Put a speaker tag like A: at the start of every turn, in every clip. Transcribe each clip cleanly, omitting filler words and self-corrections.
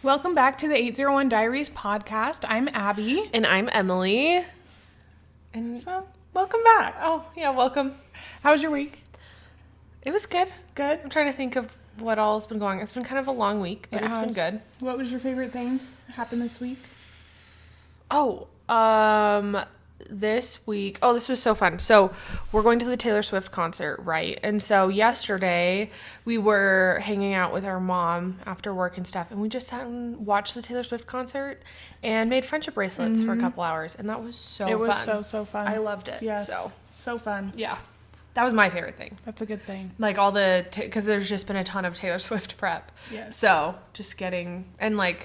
A: Welcome back to the 801 Diaries podcast. I'm Abby.
B: And I'm Emily.
A: And so, welcome back.
B: Oh, yeah, welcome.
A: How was your week?
B: It was good.
A: Good?
B: I'm trying to think of what all has been going on. It's been kind of a long week, but it's been good.
A: What was your favorite thing that happened this week?
B: This week, this was so fun. So we're going to the Taylor Swift concert, right? And so yesterday we were hanging out with our mom after work and stuff, and we just sat and watched the Taylor Swift concert and made friendship bracelets for a couple hours, and that was so fun.
A: It was so fun.
B: I loved it.
A: Yes. So fun.
B: Yeah. That was my favorite thing.
A: That's a good thing.
B: Like all the, because there's just been a ton of Taylor Swift prep.
A: Yes.
B: So just getting my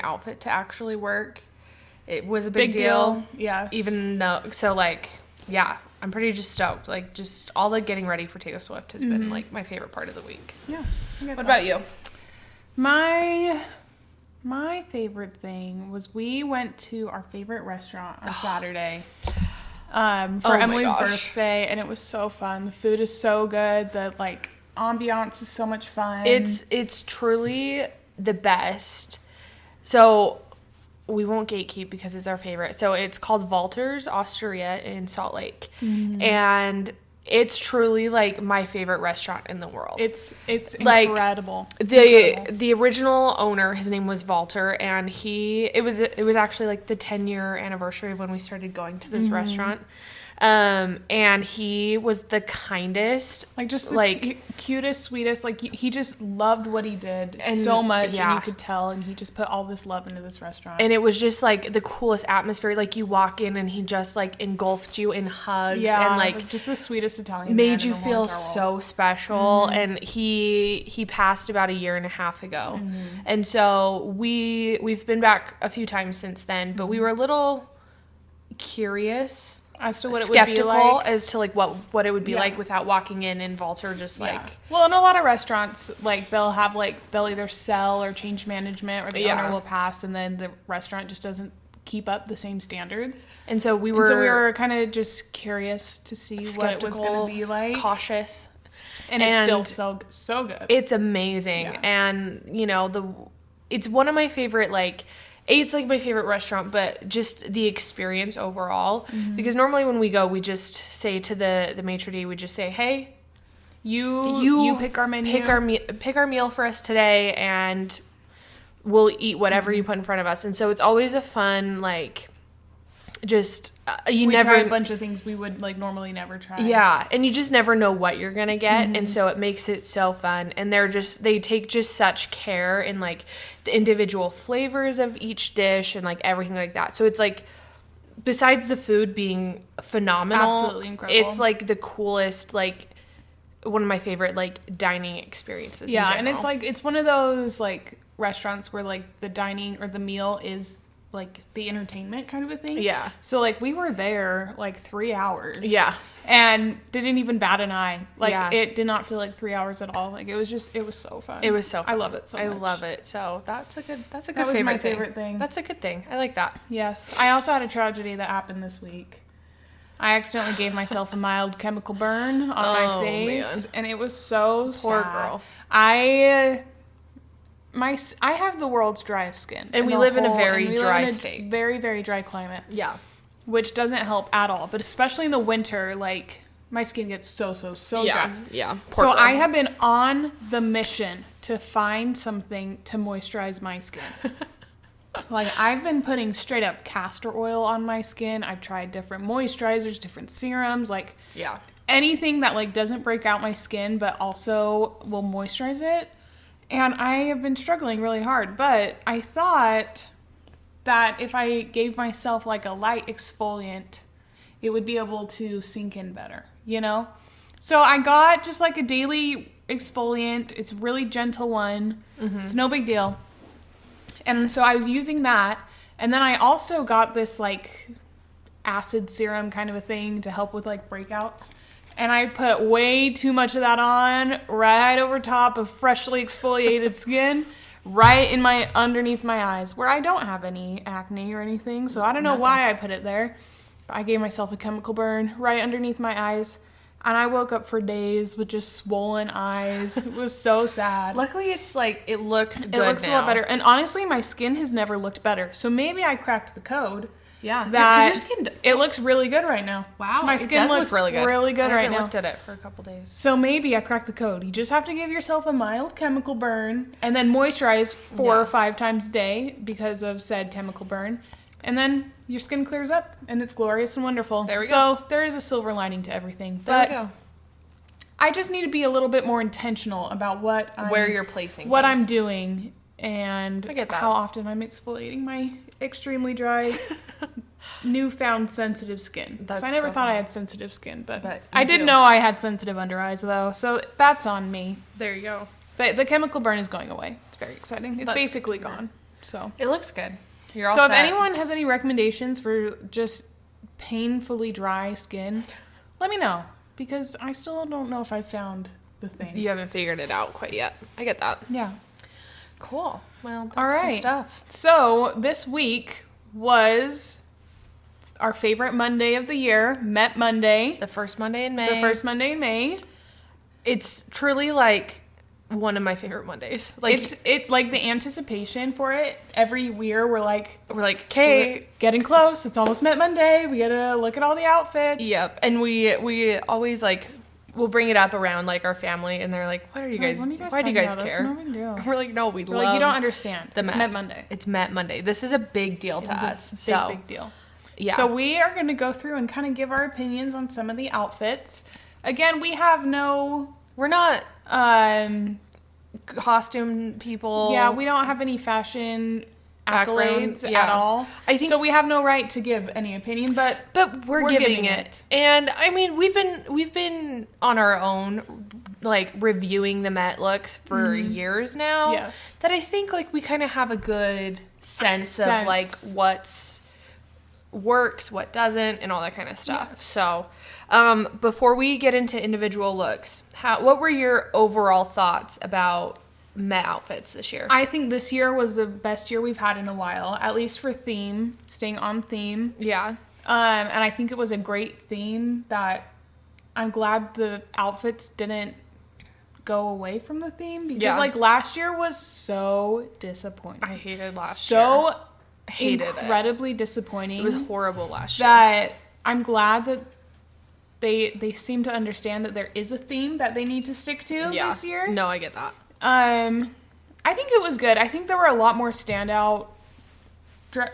B: outfit to actually work, it was a big deal.
A: Yes.
B: Even though, I'm pretty just stoked. Like just all the getting ready for Taylor Swift has been like my favorite part of the week.
A: Yeah.
B: What about you?
A: My favorite thing was we went to our favorite restaurant on Saturday. For Emily's birthday, and it was so fun. The food is so good. The ambiance is so much fun.
B: It's truly the best. So we won't gatekeep because it's our favorite. So it's called Walter's Osteria in Salt Lake, and it's truly like my favorite restaurant in the world.
A: It's incredible.
B: The original owner, his name was Walter, and it was actually like the 10-year anniversary of when we started going to this restaurant. And he was the kindest,
A: cutest, sweetest. He just loved what he did so much, and you could tell. And he just put all this love into this restaurant.
B: And it was just like the coolest atmosphere. Like you walk in, and he just like engulfed you in hugs, and
A: just the sweetest Italian.
B: Made you feel so special. And he passed about a year and a half ago, and so we've been back a few times since then. But we were a little curious
A: as to what it
B: would be like,
A: as
B: to what it would be like without walking in and Walter just
A: well, in a lot of restaurants they'll have they'll either sell or change management, or the owner will pass, and then the restaurant just doesn't keep up the same standards.
B: And so we were
A: kind of just curious to see what it was going to be like,
B: cautious,
A: and it's still so good.
B: It's amazing. And it's one of my favorite it's like my favorite restaurant, but just the experience overall. Because normally when we go, we just say to the maitre d', we just say, hey, you
A: pick our menu,
B: pick our meal for us today, and we'll eat whatever you put in front of us. And so it's always a fun we
A: try a bunch of things we would normally never try.
B: Yeah, and you just never know what you're gonna get, and so it makes it so fun. And they take just such care in the individual flavors of each dish and everything like that. So it's besides the food being phenomenal,
A: absolutely incredible,
B: it's the coolest, one of my favorite dining experiences.
A: Yeah, and it's one of those restaurants where the dining or the meal is the entertainment kind of a thing.
B: Yeah.
A: So we were there 3 hours.
B: Yeah.
A: And didn't even bat an eye. It did not feel like 3 hours at all. It was so fun.
B: It was so fun.
A: I love it so much.
B: I love it. So that's a good
A: that
B: favorite
A: was my
B: thing.
A: favorite thing.
B: That's a good thing. I like that.
A: Yes. I also had a tragedy that happened this week. I accidentally gave myself a mild chemical burn on my face, man. And it was so
B: Poor
A: sad.
B: girl.
A: I have the world's driest skin.
B: And we live in a very dry state.
A: Very, very dry climate.
B: Yeah.
A: Which doesn't help at all. But especially in the winter, my skin gets so dry.
B: Yeah.
A: So I have been on the mission to find something to moisturize my skin. I've been putting straight up castor oil on my skin. I've tried different moisturizers, different serums, anything that doesn't break out my skin but also will moisturize it. And I have been struggling really hard, but I thought that if I gave myself a light exfoliant, it would be able to sink in better, So I got just a daily exfoliant. It's a really gentle one. It's no big deal. And so I was using that. And then I also got this acid serum kind of a thing to help with breakouts. And I put way too much of that on right over top of freshly exfoliated skin, right in underneath my eyes, where I don't have any acne or anything. So I don't know why I put it there. But I gave myself a chemical burn right underneath my eyes. And I woke up for days with just swollen eyes. It was so sad.
B: Luckily, it's like, it looks good now.
A: It looks a lot better. And honestly, my skin has never looked better. So maybe I cracked the code.
B: Yeah.
A: That
B: your skin,
A: it looks really good right now.
B: wow.
A: My skin looks
B: really good.
A: really good right
B: I
A: now.
B: haven't looked at it for a couple days.
A: So maybe I cracked the code. You just have to give yourself a mild chemical burn and then moisturize 4 or 5 times a day because of said chemical burn. And then your skin clears up and it's glorious and wonderful.
B: There we go.
A: So there is a silver lining to everything.
B: There we go.
A: I just need to be a little bit more intentional about
B: where you're placing
A: what
B: things.
A: I'm doing and
B: I get that.
A: how often I'm exfoliating my extremely dry, newfound sensitive skin.
B: That's
A: So I never
B: so
A: thought I
B: funny.
A: had sensitive skin, but
B: I
A: did
B: do.
A: know I had sensitive under eyes though, so that's on me.
B: There you go.
A: But the chemical burn is going away. It's very exciting. It's
B: That's
A: basically
B: good.
A: gone. So
B: It looks good. You're all
A: if
B: set.
A: anyone has any recommendations for just painfully dry skin, let me know because I still don't know if I found the thing.
B: You haven't figured it out quite yet. I get that.
A: Yeah.
B: Cool. Well, that's
A: All right.
B: some stuff.
A: So this week was our favorite Monday of the year, Met Monday.
B: The first Monday in May.
A: The first Monday in May.
B: It's truly like one of my favorite Mondays. Like
A: It's like the anticipation for it. Every year we're like,
B: we're like, okay,
A: we're getting close. It's almost Met Monday. We gotta look at all the outfits.
B: yep. And we always like we'll bring it up around like our family, and they're like, "What are you guys?
A: Why
B: Why do you guys
A: about? That's
B: care?"
A: no big deal.
B: We're like, "No, we
A: We're
B: love."
A: like, you don't understand.
B: the
A: It's
B: Met.
A: Met Monday.
B: It's Met Monday. This is a big deal to
A: It's a
B: us.
A: big,
B: So
A: big deal.
B: yeah.
A: So we are going to go through and kind of give our opinions on some of the outfits. Again, we have no
B: we're not
A: um
B: costume people.
A: yeah, we don't have any fashion
B: Background,
A: accolades
B: yeah.
A: at all.
B: I think-
A: so we have no right to give any opinion, but
B: we're giving it. And I mean, we've been on our own like reviewing the Met looks for years now.
A: Yes.
B: That I think like we kind of have a good sense of like what's works, what doesn't, and all that kind of stuff.
A: Yes.
B: So, before we get into individual looks, what were your overall thoughts about Met outfits this year?
A: I think this year was the best year we've had in a while, at least for theme, staying on theme.
B: Yeah.
A: And I think it was a great theme that I'm glad the outfits didn't go away from the theme because like last year was so disappointing.
B: I hated last year.
A: So
B: Hated
A: incredibly disappointing.
B: It was horrible last year.
A: That I'm glad that they seem to understand that there is a theme that they need to stick to this year.
B: No, I get that.
A: I think it was good. I think there were a lot more standout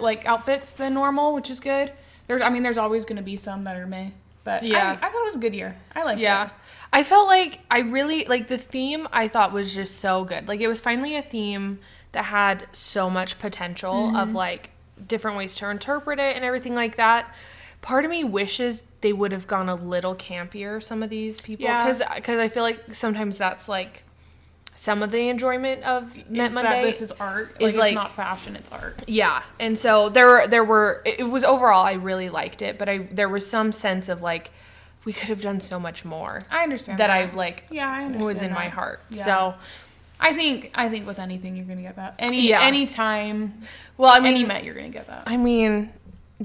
A: like outfits than normal, which is good. There's always going to be some that are meh, but
B: Yeah.
A: I thought it was a good year. I liked
B: Yeah.
A: it.
B: I felt like I really, like the theme I thought was just so good. Like it was finally a theme that had so much potential of like different ways to interpret it and everything like that. Part of me wishes they would have gone a little campier, some of these people.
A: Yeah.
B: Because I feel like sometimes that's like some of the enjoyment of Met
A: Is
B: Monday.
A: that this is art.
B: is
A: It's
B: like-
A: not fashion, it's art.
B: Yeah, and so there were it was overall I really liked it, but there was some sense of like we could have done so much more
A: I understand
B: that I like
A: Yeah, I understand
B: was in my
A: that.
B: heart.
A: Yeah.
B: So
A: I think with anything you're gonna get that.
B: Yeah.
A: Any time,
B: well, I mean,
A: any Met you're gonna get that.
B: I mean,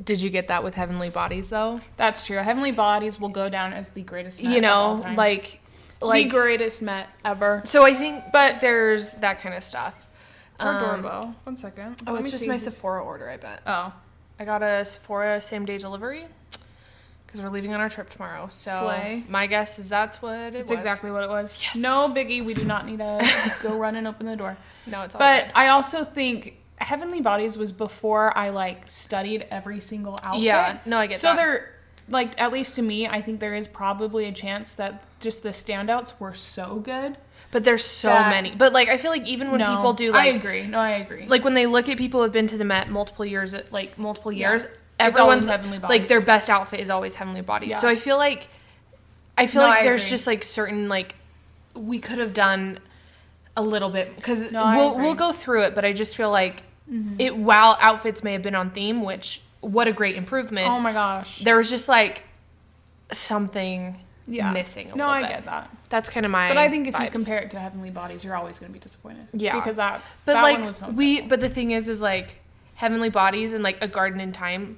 B: did you get that with Heavenly Bodies though?
A: That's true. Heavenly Bodies will go down as the greatest Met
B: You
A: of all
B: know,
A: time.
B: like
A: the greatest Met ever.
B: so I think, but there's that kind of stuff.
A: It's our doorbell. 1 second.
B: Oh,
A: Let
B: it's
A: me
B: just
A: see
B: my
A: who's-
B: Sephora order, I bet.
A: Oh,
B: I got a Sephora same day delivery because we're leaving on our trip tomorrow. So
A: Slay.
B: my guess is that's what it
A: that's
B: was.
A: exactly what it was.
B: Yes.
A: No biggie. We do not need to go run and open the door.
B: No, it's all
A: But
B: good.
A: I also think Heavenly Bodies was before I like studied every single outfit.
B: Yeah, no, I get
A: so
B: that.
A: there, like at least to me, I think there is probably a chance that just the standouts were so good.
B: But there's so
A: that-
B: many. But like I feel like even when people do
A: I
B: like
A: agree. No, I agree.
B: like when they look at people who've been to the Met multiple years,
A: It's
B: everyone's
A: always Heavenly Bodies.
B: like their best outfit is always Heavenly Bodies.
A: Yeah.
B: So I feel like
A: No, I
B: there's
A: agree.
B: just like certain like we could have done a little bit because
A: No, I agree.
B: we'll go through it, but I just feel like it while outfits may have been on theme, which what a great improvement.
A: Oh my gosh.
B: There was just like something
A: Yeah.
B: missing a
A: No,
B: little
A: I
B: bit.
A: get that.
B: That's kind of my
A: But I think if you
B: vibes.
A: compare it to Heavenly Bodies, you're always going to be disappointed.
B: Yeah.
A: Because that
B: But
A: one was so
B: but the thing is like Heavenly Bodies and like A Garden in Time,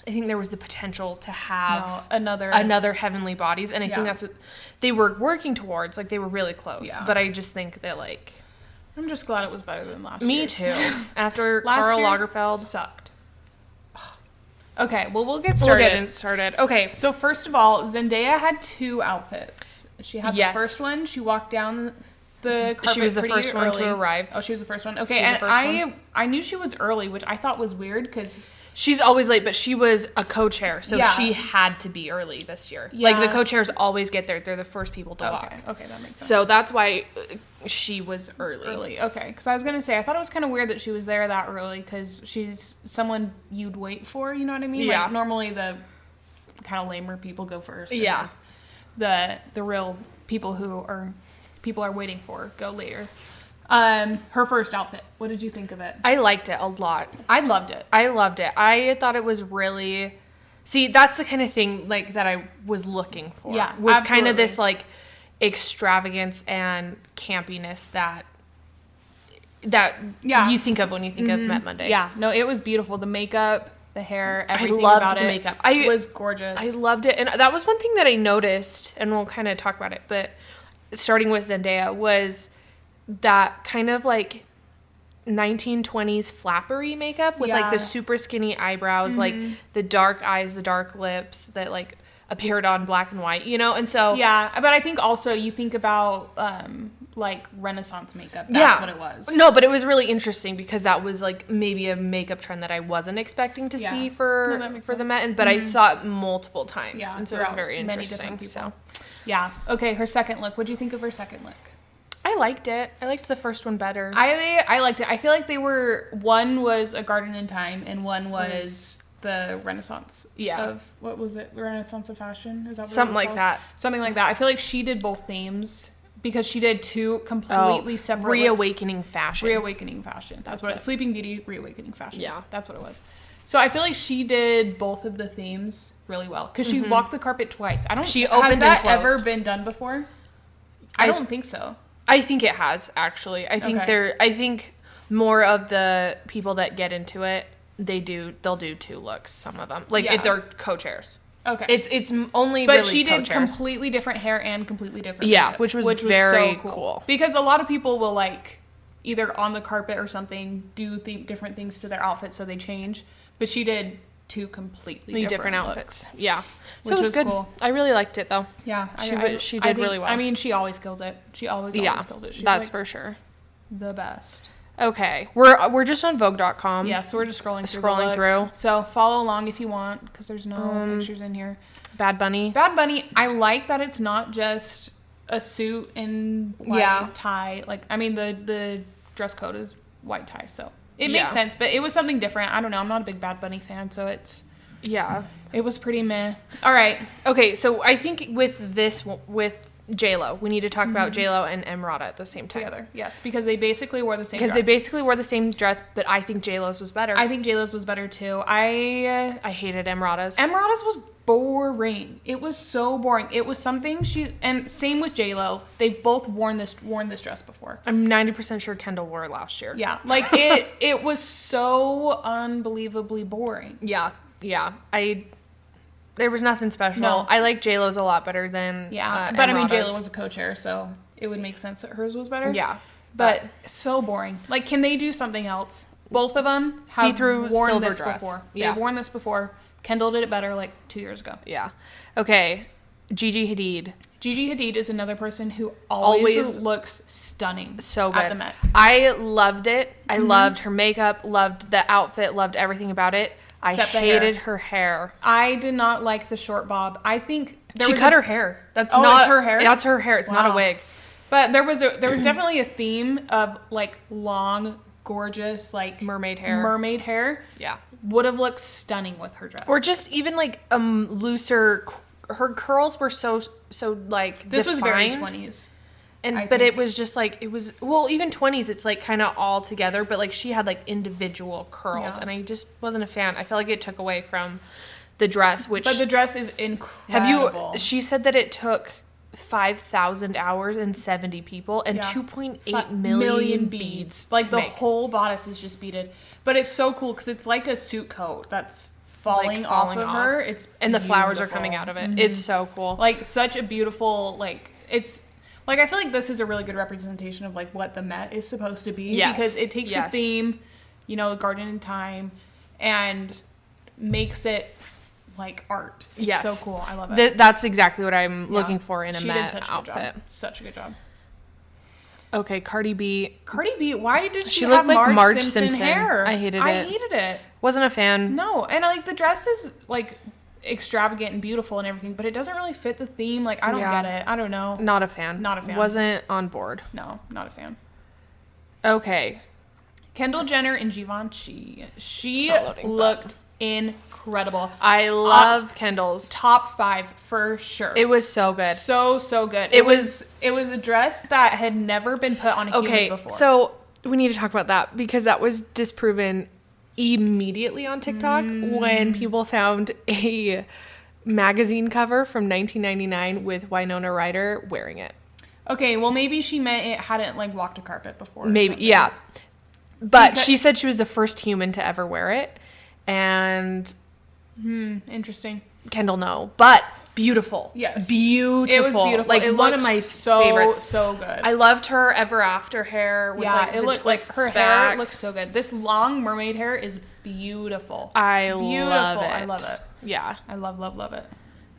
B: I think there was the potential to have
A: another
B: Heavenly Bodies, and I think that's what they were working towards. Like, they were really close. Yeah. But I just think that, like,
A: I'm just glad it was better than last year.
B: Me too. After Karl Lagerfeld
A: sucked. Okay, well, we'll get started.
B: Okay.
A: So first of all, Zendaya had 2 outfits. She had the first one. She walked down the carpet.
B: She was the first one to arrive.
A: Oh, she was the first one. Okay, and I knew she was early, which I thought was weird because
B: she's always late, but she was a co-chair, so she had to be early this year. Yeah. Like, the co-chairs always get there. They're the first people to walk.
A: Okay, that makes sense.
B: So that's why she was early.
A: Okay, because I was going to say, I thought it was kind of weird that she was there that early because she's someone you'd wait for, you know what I mean?
B: Yeah.
A: Like, normally the kind of lamer people go first.
B: Yeah.
A: The real people are waiting for go later. Her first outfit. What did you think of it?
B: I liked it a lot.
A: I loved it.
B: I thought it was really... See, that's the kind of thing, like, that I was looking for.
A: Yeah,
B: was
A: absolutely.
B: kind of this, like, extravagance and campiness that you think of when you think of Met Monday.
A: Yeah. No, it was beautiful. The makeup, the hair, everything
B: about it.
A: I loved the
B: makeup.
A: It was gorgeous.
B: I loved it. And that was one thing that I noticed, and we'll kind of talk about it, but starting with Zendaya was that kind of, like, 1920s flappery makeup with like the super skinny eyebrows, like the dark eyes, the dark lips that like appeared on black and white, you know? And so
A: but I think also you think about like Renaissance makeup. That's what it was.
B: No, but it was really interesting because that was like maybe a makeup trend that I wasn't expecting to see for the Met, but I saw it multiple times, and so it was very interesting. So
A: okay, her second look. What do you think of her second look?
B: I liked it. I liked the first one better.
A: I liked it. I feel like they were, one was A Garden in Time and one was the Renaissance of, what was it? Renaissance of Fashion? Is that what
B: Something like that.
A: Something like that. I feel like she did both themes because she did 2 completely separate
B: Reawakening Fashion.
A: Reawakening Fashion. That's what it is. Sleeping Beauty, Reawakening Fashion.
B: Yeah.
A: That's what it was. So I feel like she did both of the themes really well because she walked the carpet twice.
B: She opened and closed.
A: Has that ever been done before? I don't think so.
B: I think it has, actually. I think more of the people that get into it, they'll do 2 looks, some of them. Like if they're co-chairs.
A: Okay.
B: It's only
A: but
B: really
A: she did
B: co-chairs.
A: Completely different hair and completely different
B: makeup, which was very
A: so
B: cool.
A: Because a lot of people will like either on the carpet or something do different things to their outfit so they change. But she did 2 completely different outfits.
B: Looks. Yeah. So it was good. Cool. I really liked it though.
A: Yeah.
B: She did really well.
A: I mean, she always kills it. She always kills it. She's
B: that's
A: like
B: for sure.
A: The best.
B: Okay. We're just on Vogue.com.
A: Yeah, so we're just scrolling through. So follow along if you want because there's no pictures in here.
B: Bad Bunny.
A: I like that it's not just a suit and white tie. Like, I mean, the dress code is white tie, so it makes sense. But it was something different. I don't know. I'm not a big Bad Bunny fan, so it's...
B: Yeah.
A: It was pretty meh. All right.
B: Okay, so I think with J-Lo, we need to talk about J-Lo and Emrata at the same time.
A: Together, yes, because they basically wore the same dress.
B: Because they basically wore the same dress, but I think J-Lo's was better.
A: I think J-Lo's was better, too. I
B: hated Emrata's.
A: Emrata's was boring. It was so boring. It was something and same with J-Lo. They've both worn this dress before.
B: I'm 90% sure Kendall wore it last year.
A: Yeah, like it was so unbelievably boring.
B: Yeah. There was nothing special.
A: No.
B: I like J-Lo's a lot better than
A: but
B: Emrata's.
A: I mean J-Lo was a co-chair, so it would make sense that hers was better.
B: Yeah.
A: But so boring. Like, can they do something else? Both of them have
B: see-through
A: worn
B: silver
A: this
B: dress.
A: before.
B: Yeah.
A: They've worn this before. Kendall did it better like 2 years ago.
B: Yeah. Okay. Gigi Hadid.
A: Gigi Hadid is another person who always looks stunning.
B: So good.
A: At the Met.
B: I loved it. I loved her makeup, loved the outfit, loved everything about it. I hated her hair.
A: I did not like the short bob. I think
B: she cut her hair. That's
A: it's her hair?
B: That's her hair. It's not a wig.
A: But there was definitely a theme of like long, gorgeous, like
B: mermaid hair.
A: Yeah. Would have looked stunning with her dress.
B: Or just even like looser. Her curls were so like
A: this
B: defined.
A: was very 20s.
B: But it was just like, it was, well, even 20s, it's like kind of all together, but like she had like individual curls and I just wasn't a fan. I felt like it took away from the dress, but
A: the dress is incredible.
B: She said that it took 5,000 hours and 70 people and 2.8 million beads.
A: Like the whole bodice is just beaded, but it's so cool because it's like a suit coat that's falling off of her. It's
B: and the flowers are
A: beautiful.
B: coming out of it. It's so cool.
A: Like such a beautiful, like it's like I feel like this is a really good representation of like what the Met is supposed to be.
B: Yes.
A: Because it takes a theme, you know, Garden in Time, and makes it like art. It's so cool. I love it.
B: That's exactly what I'm looking for in a Met outfit.
A: Such a good job.
B: Okay, Cardi B.
A: Why did she
B: looked
A: have
B: like
A: Marge Simpson hair?
B: I hated it. Wasn't a fan.
A: No, and like the dress is like extravagant and beautiful and everything, but it doesn't really fit the theme. Like I don't get it. I don't know.
B: Not a fan. Wasn't on board.
A: No, not a fan.
B: Okay.
A: Kendall Jenner and Givenchy. She looked incredible.
B: I love Kendall's.
A: Top 5 for sure.
B: It was so good.
A: So good. It was a dress that had never been put on a human before.
B: So we need to talk about that because that was disproven immediately on TikTok when people found a magazine cover from 1999 with Winona Ryder wearing it.
A: Okay, well maybe she meant it hadn't like walked a carpet before.
B: Maybe, yeah. But she said she was the first human to ever wear it. And
A: interesting.
B: Kendall, no. But beautiful.
A: Yes.
B: Beautiful.
A: It was beautiful.
B: Like one of my favorites.
A: So good.
B: I loved her Ever After hair. With
A: it looked like her hair looked so good. This long mermaid hair is beautiful.
B: I love it. Yeah.
A: I love it.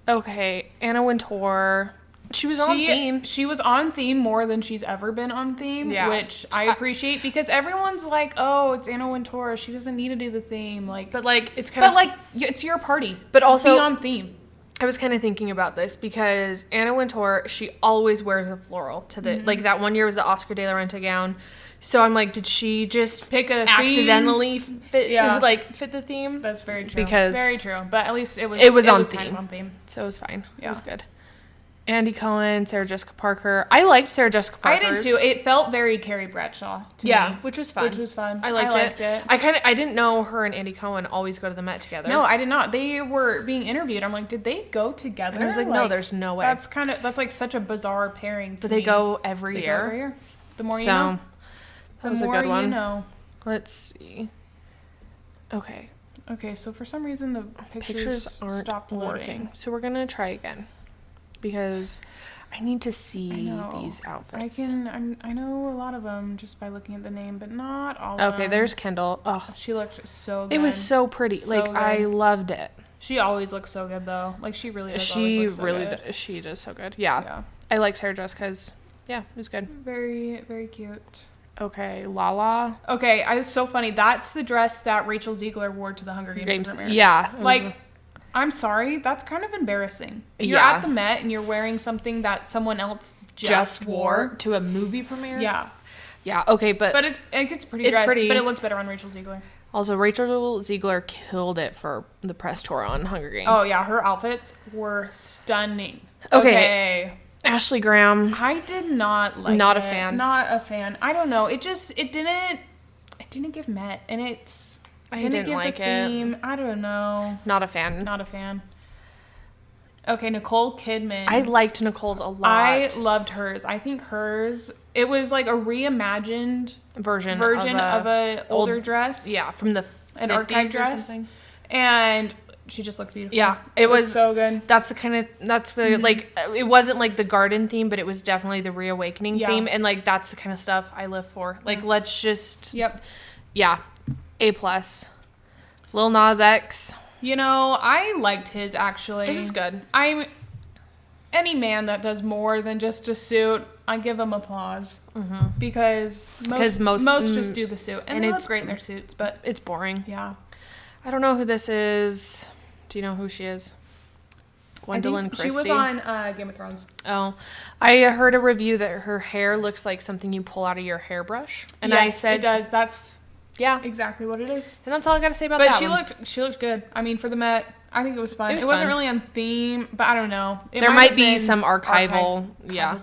B: Okay. Anna Wintour. She was on theme.
A: She was on theme more than she's ever been on theme, which I appreciate because everyone's like, "Oh, it's Anna Wintour. She doesn't need to do the theme." Like,
B: but like it's kind of
A: like it's your party.
B: But also
A: be on theme.
B: I was kind of thinking about this because Anna Wintour, she always wears a floral to the like that one year was the Oscar de la Renta gown. So I'm like, did she just
A: pick a
B: accidentally fit the theme?
A: That's very true.
B: Because
A: very true. But at least it was
B: on theme.
A: Kind of on theme.
B: So it was fine. Yeah. It was good. Andy Cohen, Sarah Jessica Parker. I liked Sarah Jessica Parker.
A: I did too. It felt very Carrie Bradshaw to me.
B: Which was fun.
A: I liked it.
B: I didn't know her and Andy Cohen always go to the Met together.
A: No, I did not. They were being interviewed. I'm like, did they go together?
B: And I was like, no, there's no way.
A: That's like such a bizarre pairing to
B: me. But they go every year.
A: The more you know.
B: That was a good one.
A: You know.
B: Let's see. Okay,
A: so for some reason the pictures
B: aren't
A: stopped
B: working. So we're gonna try again. Because I need to see these outfits.
A: I know a lot of them just by looking at the name, but not all of them.
B: Okay, there's Kendall. Oh,
A: she looked so good.
B: It was so pretty. I loved it.
A: She always looks so good though. Like she really does. She
B: does so good. Yeah. I like Sarah Jessica's. Yeah, it was good.
A: Very, very cute.
B: Okay, Lala.
A: Okay, it's so funny. That's the dress that Rachel Ziegler wore to the Hunger Games premiere.
B: Yeah.
A: I'm sorry, that's kind of embarrassing. You're at the Met and you're wearing something that someone else just wore
B: to a movie premiere.
A: Yeah.
B: Yeah. Okay, but
A: it's pretty dress, but it looked better on Rachel Ziegler.
B: Also, Rachel Ziegler killed it for the press tour on Hunger Games.
A: Oh yeah, her outfits were stunning.
B: Okay. Ashley Graham.
A: I did not like.
B: Not a fan.
A: Not a fan. I don't know. It didn't give Met, and I didn't give like the theme. I don't know.
B: Not a fan.
A: Not a fan. Okay, Nicole Kidman.
B: I liked Nicole's a lot.
A: I loved hers. I think hers, it was like a reimagined version of a older dress.
B: Yeah, from
A: an archive dress. And she just looked beautiful.
B: Yeah,
A: it was so good.
B: Like, it wasn't like the garden theme, but it was definitely the reawakening theme. And like, that's the kind of stuff I live for. Like, let's just.
A: Yep.
B: Yeah. A+. Lil Nas X.
A: You know, I liked his actually.
B: This is good.
A: Any man that does more than just a suit, I give him applause. Mm-hmm. Because most just do the suit. And they look great in their suits, but
B: it's boring.
A: Yeah.
B: I don't know who this is. Do you know who she is? Gwendolyn Christie.
A: She was on Game of Thrones.
B: Oh, I heard a review that her hair looks like something you pull out of your hairbrush. And
A: yes,
B: I said,
A: it does. That's
B: yeah,
A: exactly what it is.
B: And that's all I got to say about that.
A: But she looked good. I mean, for the Met, I think it was fun. It wasn't really on theme, but I don't know.
B: There might be some archival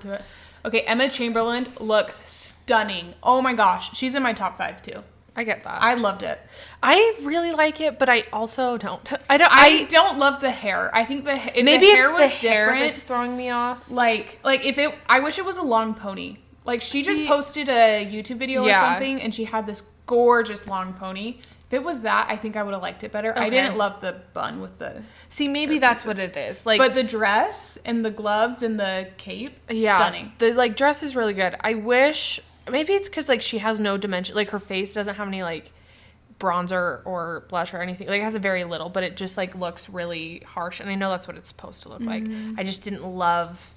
A: to it. Okay, Emma Chamberlain looks stunning. Oh my gosh, she's in my top 5 too.
B: I get that.
A: I loved it.
B: I really like it, but I also don't.
A: I don't love the hair. I think if
B: maybe
A: the hair
B: it's
A: was
B: the
A: different,
B: hair that's throwing me off.
A: Like if it, I wish it was a long pony. Like she just posted a YouTube video or something, and she had this gorgeous long pony. If it was that, I think I would have liked it better. Okay. I didn't love the bun with the...
B: See, maybe that's what it is. Like,
A: but the dress and the gloves and the cape, stunning.
B: The, like, dress is really good. I wish... Maybe it's because, like, she has no dimension. Like, her face doesn't have any, like, bronzer or blush or anything. Like, it has a very little, but it just, like, looks really harsh. And I know that's what it's supposed to look like. I just didn't love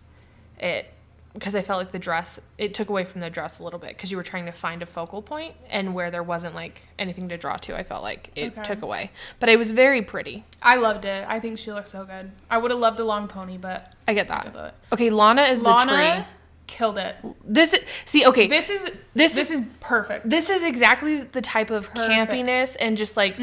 B: it. Because I felt like the dress, it took away from the dress a little bit because you were trying to find a focal point, and where there wasn't like anything to draw to, I felt like it took away. But it was very pretty.
A: I loved it. I think she looks so good. I would have loved a long pony, but
B: I get that. Okay, Lana is the tree.
A: Killed it.
B: This is
A: This is perfect.
B: This is exactly the type of campiness and just like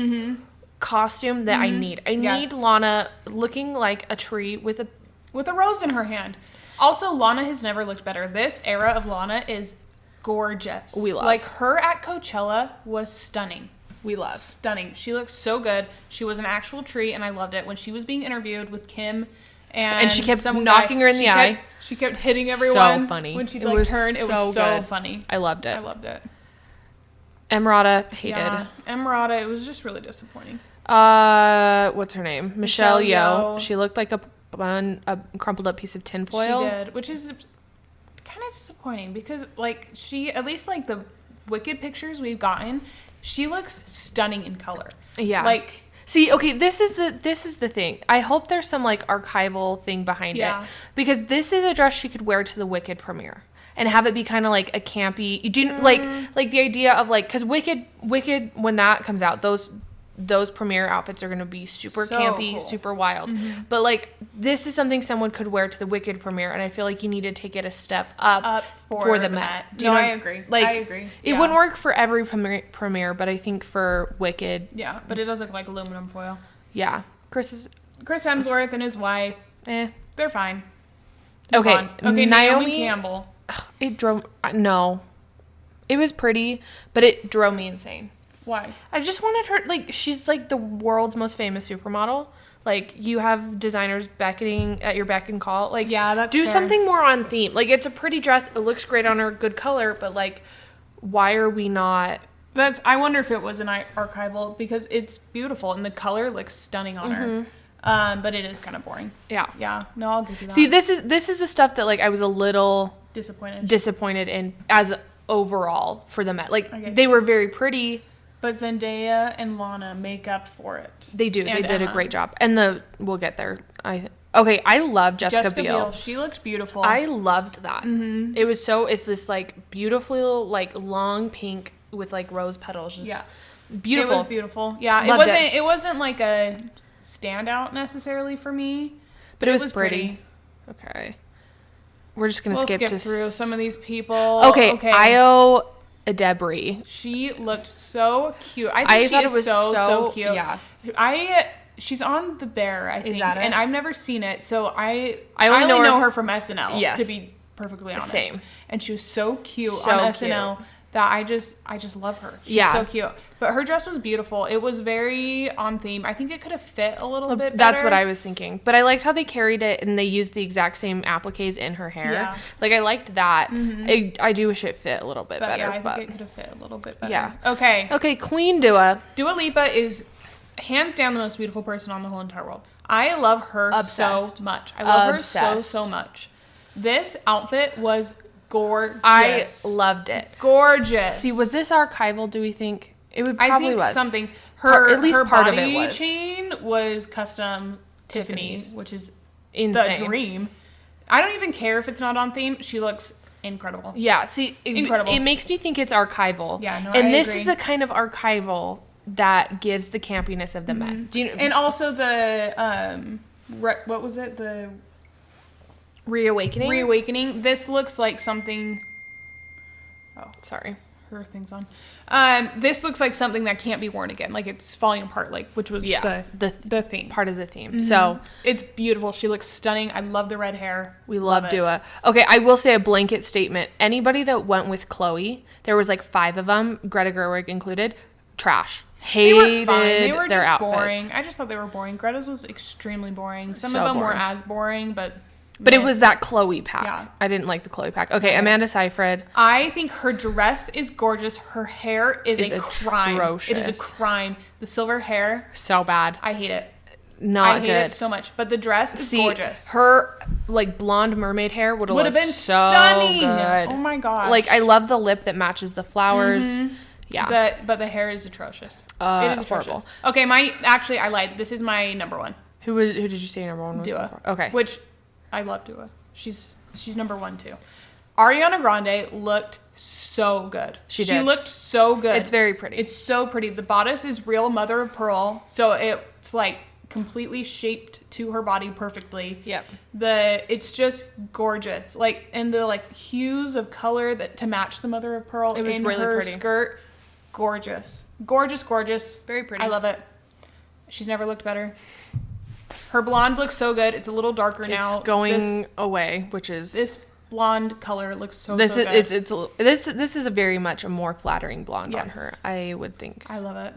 B: costume that I need. I need Lana looking like a tree with a
A: rose in her hand. Also, Lana has never looked better. This era of Lana is gorgeous.
B: We love.
A: Like, her at Coachella was stunning.
B: We love.
A: Stunning. She looks so good. She was an actual tree, and I loved it. When she was being interviewed with Kim and
B: she kept knocking her in the eye.
A: She kept hitting everyone.
B: So funny.
A: When she turned, it was so funny.
B: I loved it.
A: I loved it.
B: Emerada, hated.
A: Yeah, Emerada, it was just really disappointing.
B: What's her name? Michelle Yeoh. She looked like a crumpled up piece of tinfoil.
A: She did, which is kind of disappointing because, like, she, at least like the Wicked pictures we've gotten, she looks stunning in color.
B: Yeah.
A: Like,
B: see, okay, this is the thing. I hope there's some like archival thing behind it, because this is a dress she could wear to the Wicked premiere and have it be kind of like a campy. Do you like the idea of like, because Wicked when that comes out, those premiere outfits are going to be super campy, cool. Super wild. But like, this is something someone could wear to the Wicked premiere, and I feel like you need to take it a step up for the Met.
A: Do you know? I agree. Like, I agree.
B: It wouldn't work for every premiere, but I think for Wicked.
A: Yeah, but it does look like aluminum foil.
B: Yeah. Chris
A: Hemsworth and his wife. They're fine.
B: Okay,
A: Naomi Campbell.
B: It was pretty, but it drove me insane.
A: Why?
B: I just wanted her, like, she's like the world's most famous supermodel. Like, you have designers beckoning at your beck and call. Like,
A: yeah, that's
B: do
A: fair.
B: something more on theme. Like, it's a pretty dress. It looks great on her, good color, but like, why are we not?
A: I wonder if it was an archival, because it's beautiful and the color looks stunning on her. But it is kind of boring. Yeah. Yeah. No, I'll give you that.
B: See, this is the stuff that like I was a little
A: disappointed
B: in as overall for the Met. Like, they were very pretty.
A: But Zendaya and Lana make up for it.
B: They do. They did a great job. And we'll get there. I love Jessica Biel.
A: She looked beautiful.
B: I loved that. It was it's this like beautiful, like long pink with like rose petals. Just beautiful.
A: It was beautiful. Yeah. It wasn't like a standout necessarily for me.
B: But it was pretty. Okay. We're just going to skip
A: through some of these people.
B: Okay. Io Debris.
A: She looked so cute. I thought it was so cute. Yeah. She's on The Bear, I think. Is that it? And I've never seen it, so I only know her from SNL. Yes. To be perfectly honest. Same. And she was so cute on SNL that I just love her. She's so cute. But her dress was beautiful. It was very on theme. I think it could have fit a little bit better.
B: That's what I was thinking. But I liked how they carried it and they used the exact same appliques in her hair. Yeah. Like, I liked that. I do wish it fit a little bit better.
A: Yeah, I think it could have fit a little bit better. Yeah.
B: Okay, Queen Dua.
A: Dua Lipa is hands down the most beautiful person on the whole entire world. I love her so much. I love her so much. This outfit was gorgeous.
B: I loved it.
A: Gorgeous.
B: See, was this archival, do we think? It would probably was.
A: Something. At least part of it
B: was.
A: Chain was custom Tiffany's, which is
B: insane.
A: The dream. I don't even care if it's not on theme. She looks incredible.
B: Yeah, see, incredible. It makes me think it's archival.
A: Yeah, no,
B: and
A: I
B: this
A: agree.
B: Is the kind of archival that gives the campiness of the Met. Do you know?
A: And also the what was it? The
B: Reawakening.
A: Reawakening. This looks like something. Oh,
B: sorry.
A: Her thing's on. This looks like something that can't be worn again. Like, it's falling apart. Like, which was the theme.
B: Part of the theme. So
A: it's beautiful. She looks stunning. I love the red hair.
B: We love Dua. Okay, I will say a blanket statement. Anybody that went with Chloe, there was like 5 of them, Greta Gerwig included, trash. Hated
A: they were fine. They were
B: their
A: just
B: outfits.
A: boring. I just thought they were boring. Greta's was extremely boring. Some of them were as boring, but
B: But it was that Chloe pack.
A: Yeah.
B: I didn't like the Chloe pack. Okay,
A: Yeah.
B: Amanda Seyfried.
A: I think her dress is gorgeous. Her hair is a crime.
B: atrocious.
A: It is a crime. The silver hair,
B: So bad.
A: I hate it.
B: Not
A: I hate
B: good.
A: it so much. But the dress is gorgeous.
B: Her like blonde mermaid hair would have
A: been
B: so
A: stunning.
B: good.
A: Oh my gosh.
B: Like I love the lip that matches the flowers. Yeah.
A: But the hair is atrocious.
B: It
A: It is atrocious. Okay, I lied. This is my number one.
B: Who did you say number one was?
A: Dua.
B: Before? Okay.
A: Which I love Dua. She's number one too. Ariana Grande looked so good.
B: She
A: She
B: did.
A: looked so good.
B: It's very pretty.
A: It's so pretty. The bodice is real mother of pearl, so it's like completely shaped to her body perfectly.
B: Yep.
A: It's just gorgeous. Like, and the like hues of color that to match the mother of pearl
B: It was
A: in
B: really
A: her
B: pretty.
A: skirt. Gorgeous. Gorgeous.
B: Very pretty.
A: I love it. She's never looked better. Her blonde looks so good. It's a little darker now.
B: It's going away, which is
A: This blonde color looks so
B: this
A: so
B: is
A: good.
B: this is a very much a more flattering blonde on
A: Yes.
B: her. I would think.
A: I love it.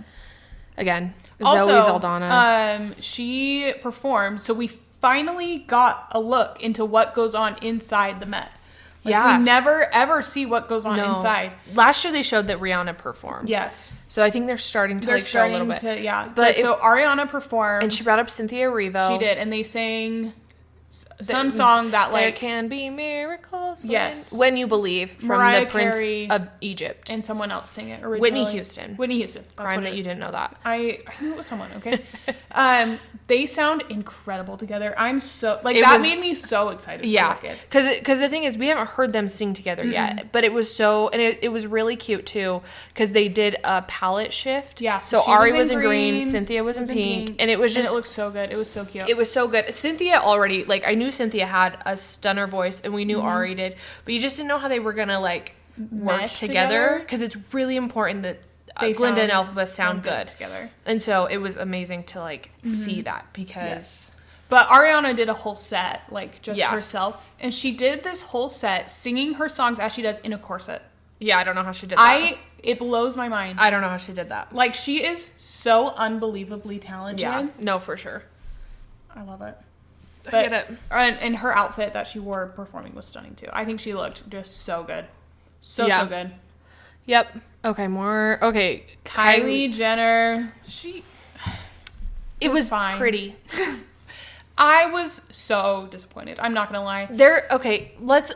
B: Again,
A: Also,
B: Zoe Saldana.
A: she performed, so we finally got a look into what goes on inside the Met. Like,
B: Yeah.
A: we never ever see what goes on
B: No.
A: inside.
B: Last year they showed that Rihanna performed.
A: Yes,
B: So I think they're starting to
A: they're
B: like show a little
A: starting
B: bit.
A: to
B: But
A: But so Ariana performed,
B: And she brought up Cynthia Erivo.
A: She did, and they sang some song that
B: There
A: like
B: can be miracles
A: Yes.
B: when you believe from
A: Mariah
B: the Prince
A: Carey
B: of Egypt.
A: and someone else sing it originally.
B: Whitney Houston.
A: Whitney Houston. That's
B: Crime
A: what
B: that
A: it
B: you
A: is.
B: didn't know that.
A: I knew it was someone, okay? They sound incredible together. I'm so, like,
B: It
A: that
B: was-
A: made me so excited
B: Yeah,
A: for Wicked.
B: because the thing is, we haven't heard them sing together yet, but it was so, and it was really cute too, because they did a palette shift.
A: Yeah,
B: so
A: she
B: Ari was in green, Cynthia was in
A: in
B: pink, and it was
A: and
B: just,
A: it looked so good. It was so cute.
B: it was so good. Cynthia already, like, I knew Cynthia had a stunner voice, and we knew Ari did, but you just didn't know how they were gonna like work
A: Mesh
B: together,
A: together?
B: because it's really important that
A: They
B: Glinda and
A: sound-
B: Elphaba sound good.
A: together.
B: And so it was amazing to like see that because.
A: Yes. But Ariana did a whole set, like, just
B: Yeah.
A: herself. And she did this whole set singing her songs as she does in a corset.
B: Yeah, I don't know how she did that.
A: It blows my mind.
B: I don't know how she did that.
A: Like, she is so unbelievably talented.
B: Yeah, no, for sure.
A: I love it.
B: I
A: But,
B: get it.
A: and her outfit that she wore performing was stunning too. I think she looked just so good. So
B: Yeah.
A: good.
B: Yep. Okay, more. Okay,
A: Kylie Jenner,
B: It was
A: fine.
B: pretty.
A: I was so disappointed. I'm not gonna lie.
B: Okay, let's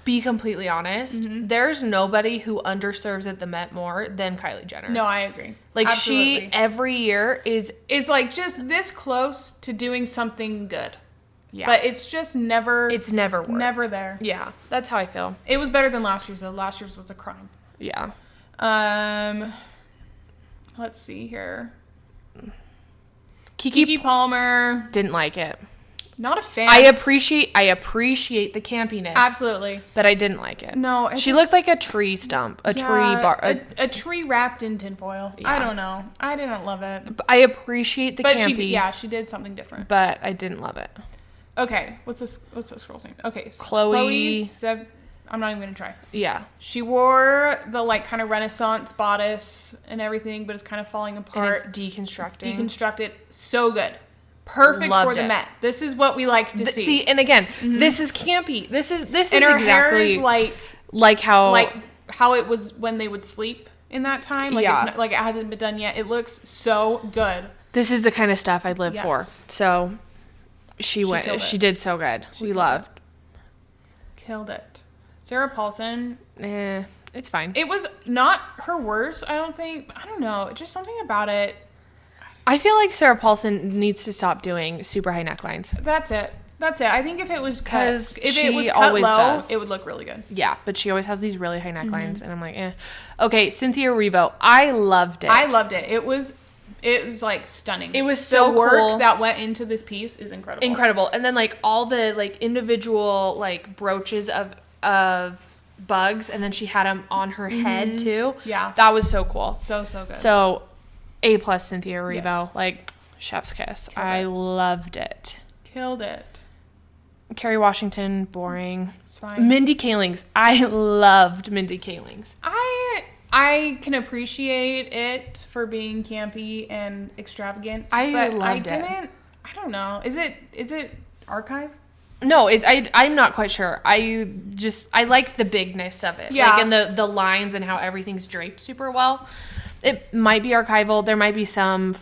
B: be completely honest. There's nobody who underserves at the Met more than Kylie Jenner.
A: No, I agree.
B: Like
A: Absolutely.
B: she every year is
A: like just this close to doing something good.
B: yeah.
A: But it's just never
B: worked.
A: never there.
B: Yeah, that's how I feel.
A: It was better than last year's though. Last year's was a crime.
B: Yeah.
A: Let's see here.
B: Kiki
A: Keke Palmer,
B: didn't like it.
A: not a fan.
B: I appreciate the campiness.
A: Absolutely.
B: But I didn't like it.
A: No,
B: She looked like a tree stump, a tree bar.
A: a tree wrapped in tinfoil.
B: Yeah.
A: I don't know. I didn't love it.
B: I appreciate the
A: But
B: campy.
A: she did something different.
B: But I didn't love it.
A: Okay, what's this girl's name? Okay,
B: Chloe.
A: I'm not even gonna try.
B: Yeah.
A: She wore the like kind of Renaissance bodice and everything, but it's kind of falling
B: And
A: apart.
B: it's deconstructing.
A: Deconstructed, so good, perfect
B: Loved
A: for the
B: it.
A: Met. This is what we like to see.
B: See, and again, this is campy. This is
A: And her
B: exactly
A: hair is
B: like
A: how it was when they would sleep in that time. Like
B: Yeah.
A: it's not, like it hasn't been done yet. It looks so good.
B: this is the kind of stuff I live for.
A: Yes.
B: So she
A: killed
B: went.
A: it.
B: She did so good. We loved.
A: Killed it. Sarah Paulson.
B: It's fine.
A: It was not her worst, I don't think. I don't know. Just something about it.
B: I feel like Sarah Paulson needs to stop doing super high necklines.
A: That's it. I think if it was cut,
B: 'Cause
A: if
B: she
A: it was cut
B: always
A: low,
B: does.
A: it would look really good.
B: Yeah, but she always has these really high necklines, and I'm like, eh. Okay, Cynthia Erivo. I loved it.
A: I loved it. It was like stunning.
B: It was so
A: the work
B: cool.
A: that went into this piece is incredible.
B: Incredible. And then like all the like individual like brooches of bugs, and then she had them on her head too.
A: Yeah.
B: That was so cool.
A: So good.
B: So A+ Cynthia Erivo.
A: Yes.
B: Like chef's kiss.
A: Killed
B: I
A: it.
B: loved it.
A: Killed it.
B: Kerry Washington, boring.
A: It's fine.
B: Mindy Kaling's. I loved Mindy Kaling's.
A: I can appreciate it for being campy and extravagant.
B: I
A: but
B: loved it.
A: I don't know. Is it archive?
B: No, I'm not quite sure. I like the bigness of it.
A: Yeah.
B: Like, and the lines and how everything's draped super well. It might be archival. There might be some,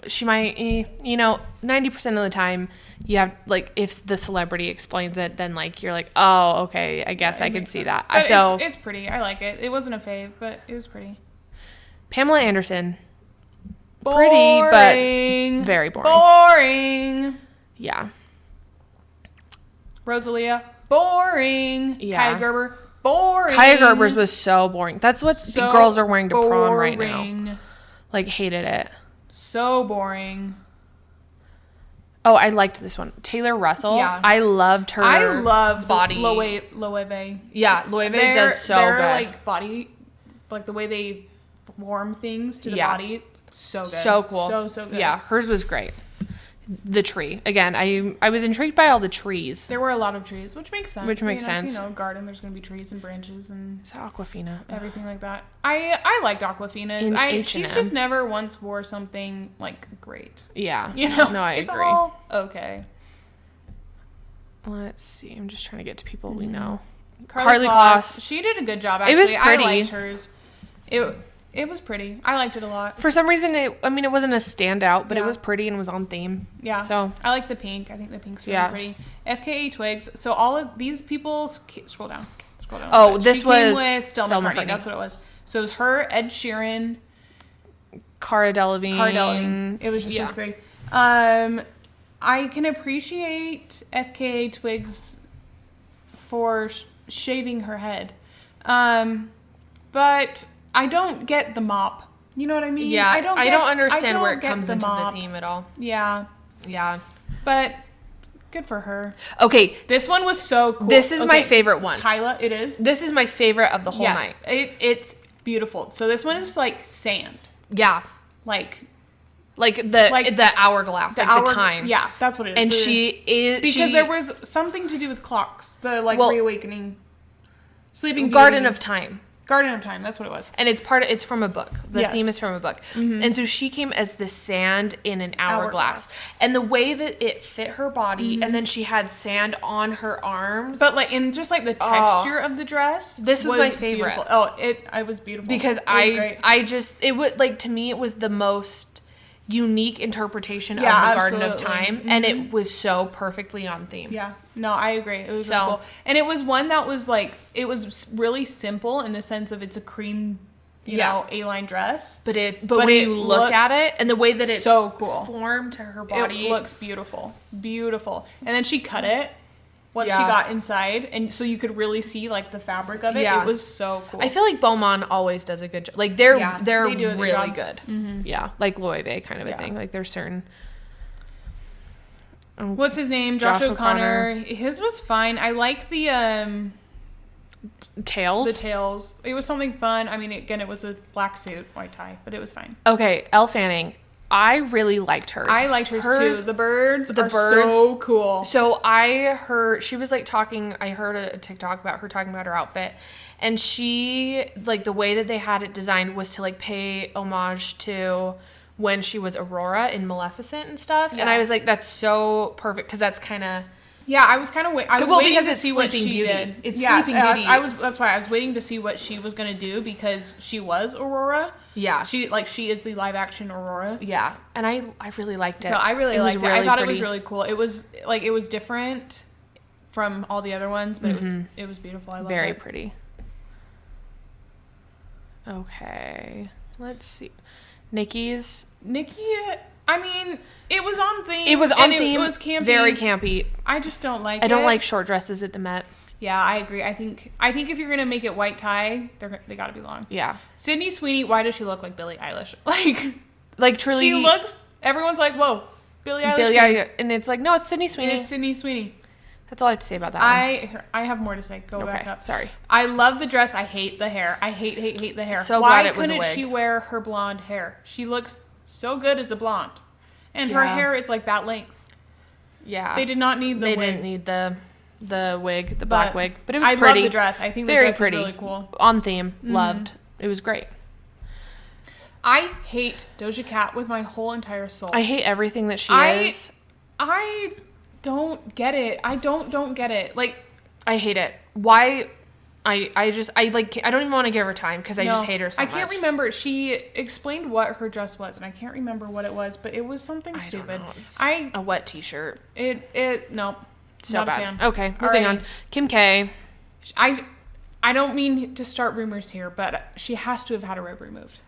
B: she might, 90% of the time you have, like, if the celebrity explains it, then, like, you're like, oh, okay, I guess I can see that.
A: But
B: so
A: it's pretty. I like it. It wasn't a fave, but it was pretty.
B: Pamela Anderson,
A: Boring.
B: pretty, but very boring.
A: Boring.
B: Yeah.
A: Rosalia, boring.
B: Yeah.
A: Kaya Gerber, boring.
B: Kaya Gerber's was so boring. That's what
A: So
B: girls are wearing to prom right
A: boring.
B: now. Like, hated it.
A: So boring.
B: Oh, I liked this one. Taylor Russell.
A: Yeah.
B: I loved her.
A: I love
B: body.
A: Loewe.
B: Yeah, Loewe does so
A: their,
B: good.
A: like, body, like, the way they form things to the body, so good.
B: So cool.
A: So good.
B: Yeah, hers was great. The tree. Again, I was intrigued by all the trees.
A: There were a lot of trees, which makes sense.
B: sense.
A: Garden, there's going to be trees and branches and
B: It's Aquafina.
A: everything like that. I liked Aquafina's. She's just never once wore something, like, great.
B: Yeah. No, I
A: it's
B: agree.
A: all okay.
B: Let's see. I'm just trying to get to people we know.
A: Carly Kloss. She did a good job, actually.
B: It was pretty.
A: I liked hers. It was pretty. I liked it a lot.
B: For some reason, it wasn't a standout, but it
A: Yeah.
B: was pretty and was on theme.
A: Yeah.
B: So
A: I like the pink. I think the pink's really pretty. FKA Twigs. So all of these people, scroll down.
B: Oh, this
A: she
B: was
A: came with Stella
B: Stella
A: McCartney.
B: McCartney.
A: That's what it was. So it was her, Ed Sheeran,
B: Cara Delevingne.
A: It was just those three. I can appreciate FKA Twigs for shaving her head, but I don't get the mop. You know what I mean?
B: Yeah, I don't understand where it comes into the theme at all.
A: Yeah.
B: Yeah.
A: But good for her.
B: Okay.
A: This one was so cool.
B: This is my favorite one.
A: Tyla, it is.
B: This is my favorite of the whole night.
A: It's beautiful. So this one is like sand.
B: Yeah.
A: Like
B: the hourglass, the time.
A: Yeah, that's what it is.
B: And she is
A: because there was something to do with clocks. The reawakening, Sleeping Beauty.
B: Garden of Time.
A: Garden of Time. That's what it was.
B: And it's from a book. The theme is from a book. Mm-hmm. And so she came as the sand in an hourglass. And the way that it fit her body, and then she had sand on her arms.
A: But in just the texture of the dress.
B: This was my favorite.
A: Beautiful. Oh, it was beautiful.
B: Because to me it was the most unique interpretation of the Garden of Time. Mm-hmm. And it was so perfectly on theme.
A: Yeah. No, I agree. It was really cool. And it was one that was it was really simple in the sense of it's a cream, A-line dress. But
B: when you look at it and the way that it's
A: so cool.
B: formed to her body.
A: It looks beautiful. Beautiful. And then she cut it once she got inside. And so you could really see the fabric of it. Yeah. It was so cool.
B: I feel like Beaumont always does a good job. They're
A: they do a good
B: really
A: job.
B: good. Mm-hmm. Yeah. Like Loewe kind of a thing. There's certain...
A: What's his name? Josh O'Connor. His was fine. I like the
B: tails.
A: The tails. It was something fun. I mean, again, it was a black suit, white tie, but it was fine.
B: Okay, Elle Fanning. I really liked hers.
A: I liked hers too. The birds are so cool.
B: So she was talking, I heard a TikTok about her talking about her outfit, and she, the way that they had it designed was to pay homage to when she was Aurora in Maleficent and stuff. Yeah. And I was like, that's so perfect, because that's kind of...
A: Yeah, I was kind of waiting to see what she did.
B: It's Sleeping Beauty.
A: That's why I was waiting to see what she was going to do, because she was Aurora.
B: Yeah.
A: She is the live action Aurora.
B: Yeah. And I really liked it.
A: So I really liked it. I thought it was really cool. It was it was different from all the other ones, but it was beautiful. I loved it.
B: Very pretty. Okay. Let's see. Nikki, I mean, it was on theme. It was on theme.
A: It was campy.
B: Very campy.
A: I just don't like it.
B: I don't like short dresses at the Met.
A: Yeah, I agree. I think if you're gonna make it white tie, they gotta be long.
B: Yeah.
A: Sydney Sweeney, why does she look like Billie Eilish?
B: Truly.
A: She looks. Everyone's like, whoa, Billie Eilish.
B: And it's no, it's Sydney Sweeney.
A: It's Sydney Sweeney.
B: That's all I have to say about that one.
A: I have more to say. Go back up.
B: Sorry.
A: I love the dress. I hate the hair. I hate the hair.
B: So glad it was a wig.
A: Why couldn't she wear her blonde hair? She looks so good as a blonde. And her hair is that length.
B: Yeah.
A: They did not need the wig.
B: They didn't need the wig, the black wig. But it was pretty.
A: I love the dress. I think the dress is really cool.
B: On theme. Mm-hmm. Loved. It was great.
A: I hate Doja Cat with my whole entire soul.
B: I hate everything that she is.
A: I don't get it. I don't get it. Like,
B: I hate it. Why? I don't even want to give her time because I just hate her so much.
A: I can't remember. She explained what her dress was, and I can't remember what it was, but it was something stupid.
B: Don't know. It's a wet t-shirt.
A: No.
B: So
A: not
B: bad.
A: A fan.
B: Okay, moving on. Kim K.
A: I don't mean to start rumors here, but she has to have had a rib removed.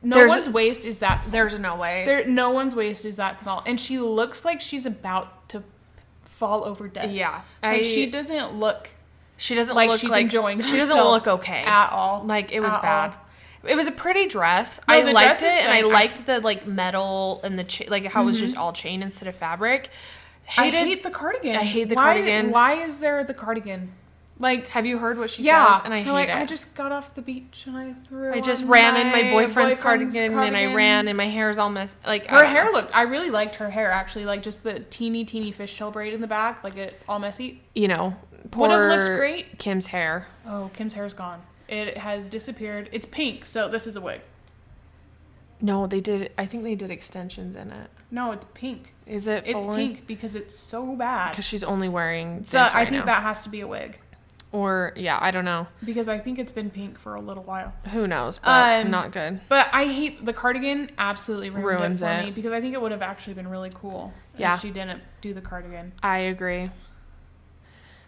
A: One's waist is that small.
B: There's no way.
A: No one's waist is that small. And she looks like she's about to fall over dead.
B: Yeah.
A: Like, she doesn't look
B: like
A: she's enjoying herself.
B: She doesn't look okay.
A: At all.
B: Like, it was bad.
A: All.
B: It was a pretty dress.
A: No,
B: I
A: the
B: liked
A: dress
B: it, and I liked the, like, metal and the, like, how it was just all chain instead of fabric.
A: I hate the cardigan.
B: I hate the cardigan.
A: Why is there the cardigan? Like,
B: have you heard what she says? And I hate it.
A: I just got off the beach and I threw.
B: I just ran in my boyfriend's cardigan, and I ran, and my hair's all messed. Like,
A: her hair looked. I really liked her hair actually. Like, just the teeny fishtail braid in the back, like it all messy.
B: You know,
A: would have looked great.
B: Kim's hair.
A: Oh, Kim's hair's gone. It has disappeared. It's pink, so this is a wig.
B: No, they did. I think they did extensions in it.
A: No, it's pink.
B: Is it?
A: It's pink because it's so bad.
B: Because she's only wearing this
A: I
B: right
A: think
B: now.
A: that has to be a wig.
B: Or, yeah, I don't know.
A: Because I think it's been pink for a little while.
B: Who knows, but not good.
A: But I hate the cardigan. Absolutely ruins
B: it
A: for me. Because I think it would have actually been really cool if she didn't do the cardigan.
B: I agree.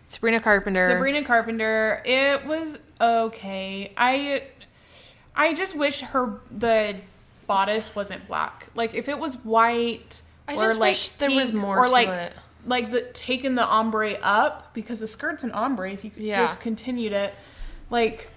B: Sabrina Carpenter.
A: It was okay. I just wish the bodice wasn't black. Like, if it was white,
B: I just wish there was more to it.
A: Like taking the ombre up, because the skirt's an ombre. If you could just continued it, like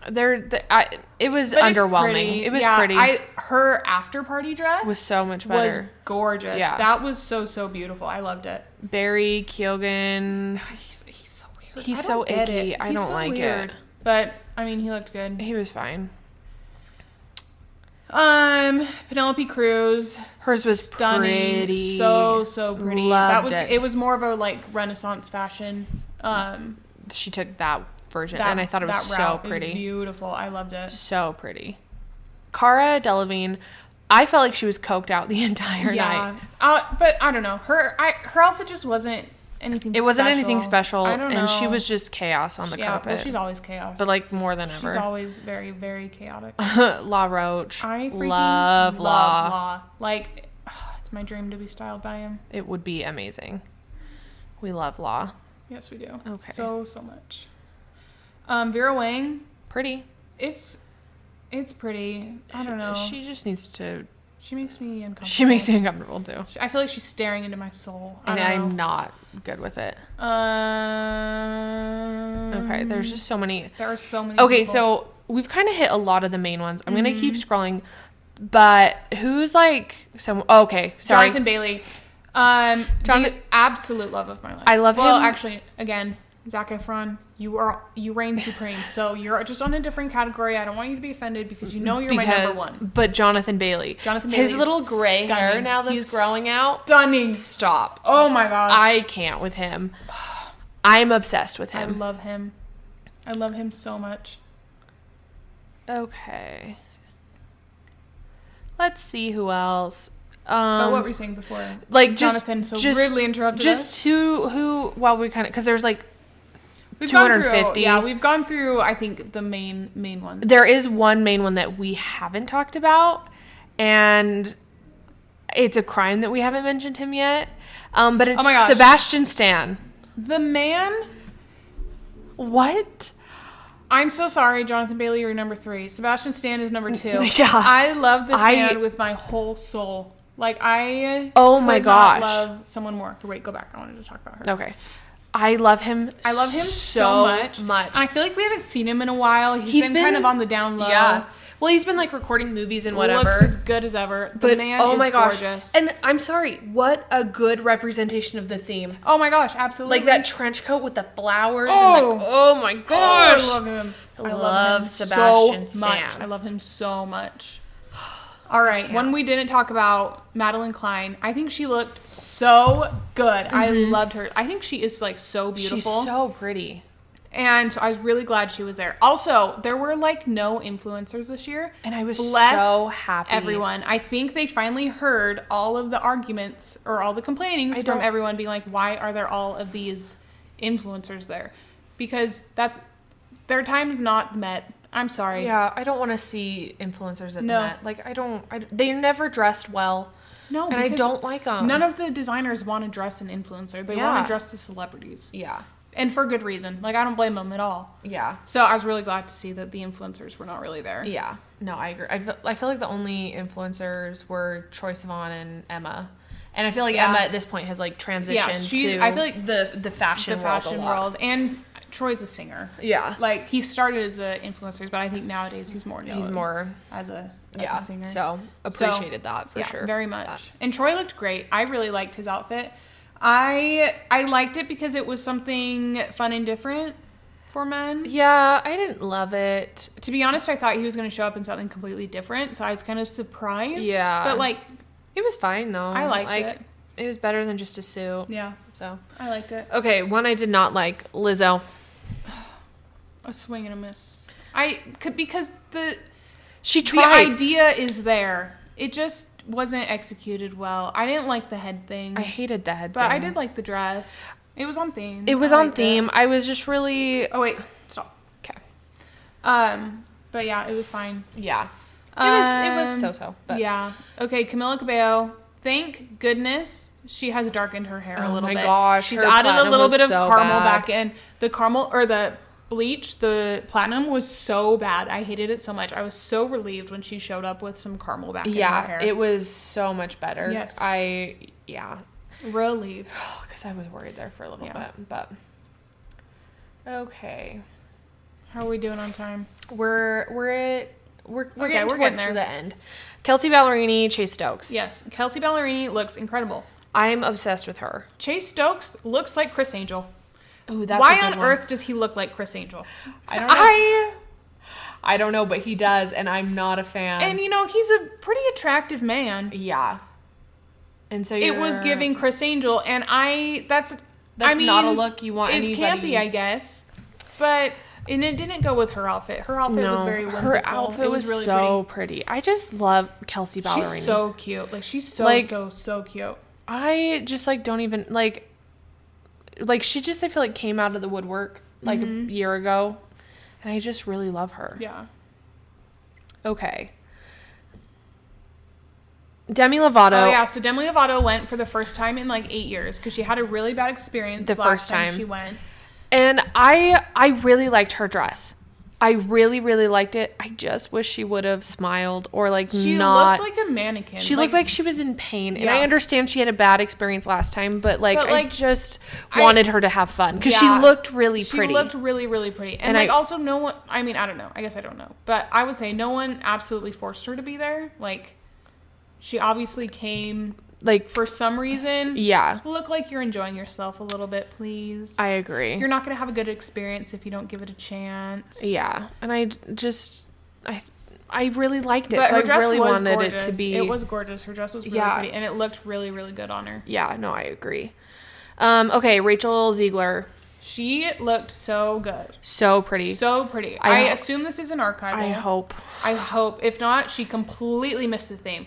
B: it was underwhelming. It was pretty.
A: Her after party dress
B: was so much better.
A: Was gorgeous. Yeah. That was so beautiful. I loved it.
B: Barry Keoghan.
A: He's so weird.
B: He's so icky. I don't like it.
A: But I mean, he looked good.
B: He was fine.
A: Penelope Cruz.
B: Hers was
A: stunning.
B: Pretty.
A: So pretty.
B: Loved
A: it was more of a like Renaissance fashion.
B: She took that version and I thought it was so pretty.
A: It was beautiful. I loved it.
B: So pretty. Cara Delevingne, I felt like she was coked out the entire night.
A: But I don't know. Her outfit just wasn't anything special.
B: It wasn't anything special.
A: I don't know.
B: And she was just chaos on the carpet.
A: Well, she's always chaos.
B: But like more than ever.
A: She's always very, very chaotic.
B: La Roche.
A: I freaking
B: love
A: La. Like, it's my dream to be styled by him.
B: It would be amazing. We love La.
A: Yes, we do.
B: Okay.
A: So much. Vera Wang.
B: Pretty.
A: It's pretty. I don't know.
B: She just needs to...
A: She makes me uncomfortable.
B: She makes me uncomfortable, too.
A: I feel like she's staring into my soul.
B: And I'm not good with it. Okay, there's just so many.
A: There are so many
B: Okay,
A: people.
B: so we've kind of hit a lot of the main ones. I'm going to keep scrolling. But who's like... okay, sorry.
A: Jonathan Bailey. The absolute love of my life.
B: I love him.
A: Well, actually, again, Zac Efron, you reign supreme. So you're just on a different category. I don't want you to be offended because you know you're my number one.
B: But Jonathan Bailey. His little gray hair now that's growing out.
A: Stunning.
B: Stop.
A: Oh my gosh.
B: I can't with him. I'm obsessed with him.
A: I love him. I love him so much.
B: Okay. Let's see who else.
A: But what were you saying before?
B: Like
A: Jonathan rudely interrupted us.
B: Just who? Well, we kind of because there's like
A: we've
B: 250.
A: We've gone through. I think the main ones.
B: There is one main one that we haven't talked about, and it's a crime that we haven't mentioned him yet. But it's Sebastian Stan.
A: The man.
B: What?
A: I'm so sorry, Jonathan Bailey, you're number 3. Sebastian Stan is number 2.
B: Yeah.
A: I love this man with my whole soul. Like, I
B: my gosh.
A: love someone more. Wait, go back. I wanted to talk about her.
B: Okay. I love him
A: so much. And I feel like we haven't seen him in a while. He's been kind of on the down low.
B: Yeah. Well, he's been like recording movies and whatever.
A: Looks as good as ever. The man is gorgeous.
B: And I'm sorry, what a good representation of the theme.
A: Oh my gosh, absolutely.
B: Like that trench coat with the flowers. Oh my gosh.
A: I love him.
B: I love Sebastian Stan.
A: I love him so much. All right, one we didn't talk about, Madeline Klein. I think she looked so good. I loved her. I think she is like so beautiful.
B: She's so pretty.
A: And so I was really glad she was there. Also, there were like no influencers this year.
B: And I was
A: Bless
B: so happy.
A: everyone. I think they finally heard all of the arguments or all the complainings from everyone being like, why are there all of these influencers there? Because their time is not met. I'm sorry.
B: Yeah, I don't want to see influencers at the
A: No.
B: Met. Like, they never dressed well.
A: No,
B: and I don't like them.
A: None of the designers want to dress an influencer. They want to dress the celebrities.
B: Yeah.
A: And for good reason. Like, I don't blame them at all.
B: Yeah.
A: So I was really glad to see that the influencers were not really there.
B: Yeah. No, I agree. I feel like the only influencers were Troye Sivan and Emma. And I feel like Emma at this point has like transitioned to
A: I feel like
B: the fashion
A: world. And Troy's a singer.
B: Yeah.
A: Like, he started as an influencer, but I think nowadays he's more known.
B: He's more
A: as a singer.
B: So appreciated that for sure.
A: Very much. And Troy looked great. I really liked his outfit. I liked it because it was something fun and different for men.
B: Yeah, I didn't love it.
A: To be honest, I thought he was going to show up in something completely different, so I was kind of surprised.
B: Yeah.
A: But like,
B: it was fine though.
A: I liked it.
B: It was better than just a suit.
A: Yeah.
B: So
A: I liked it.
B: Okay, one I did not like, Lizzo.
A: A swing and a miss. Because
B: she tried.
A: The idea is there. It just wasn't executed well. I didn't like the head thing.
B: I hated the head
A: but
B: thing.
A: I did like the dress. It was on theme.
B: It was on theme. I was just really...
A: Oh, wait. Stop.
B: Okay.
A: But yeah, it was fine.
B: Yeah. It was so-so. But.
A: Yeah. Okay, Camila Cabello. Thank goodness she has darkened her hair a little bit.
B: Oh my gosh.
A: She's added a little bit of caramel
B: bad.
A: back in. The caramel, or the bleach, the platinum was so bad. I hated it so much. I was so relieved when she showed up with some caramel back in her hair.
B: Yeah, it was so much better.
A: Yes. Relieved.
B: Because I was worried there for a little bit, but okay.
A: How are we doing on time?
B: We're getting
A: getting
B: there. The end. Kelsey Ballerini, Chase Stokes.
A: Yes, Kelsey Ballerini looks incredible.
B: I'm obsessed with her.
A: Chase Stokes looks like Chris Angel.
B: Ooh, that's
A: Why
B: a good
A: on
B: one.
A: earth does he look like Chris Angel?
B: I don't know. I don't know, but he does, and I'm not a fan.
A: And he's a pretty attractive man.
B: Yeah. And so
A: it was giving Chris Angel, and that's
B: not a look you want
A: it's
B: anybody.
A: Campy, I guess. And it didn't go with her outfit. Her outfit was very whimsical.
B: Her outfit was really so pretty. I just love Kelsey Ballerini.
A: She's so cute. Like, she's so cute.
B: I just don't even she just, I feel like, came out of the woodwork a year ago, and I just really love her.
A: Yeah.
B: Okay. Demi Lovato.
A: Oh yeah, so Demi Lovato went for the first time in 8 years because she had a really bad experience
B: the first time
A: she went.
B: And I really liked her dress. I really, really liked it. I just wish she would have smiled or
A: she
B: not.
A: looked like a mannequin.
B: She looked like she was in pain. And I understand she had a bad experience last time, but I just wanted her to have fun because she looked really pretty.
A: She looked really, really pretty. And also no one, I mean, I don't know. I guess I don't know. But I would say no one absolutely forced her to be there. She obviously came for some reason.
B: Yeah.
A: Look like you're enjoying yourself a little bit, please.
B: I agree.
A: You're not going to have a good experience if you don't give it a chance.
B: Yeah. And I really liked it.
A: But
B: so
A: her dress
B: I really
A: was
B: wanted
A: gorgeous.
B: it to be.
A: It was gorgeous. Her dress was really pretty. And it looked really, really good on her.
B: Yeah. No, I agree. Okay. Rachel Ziegler.
A: She looked so good.
B: So pretty.
A: So pretty. I assume this is an archival.
B: I hope.
A: If not, she completely missed the theme.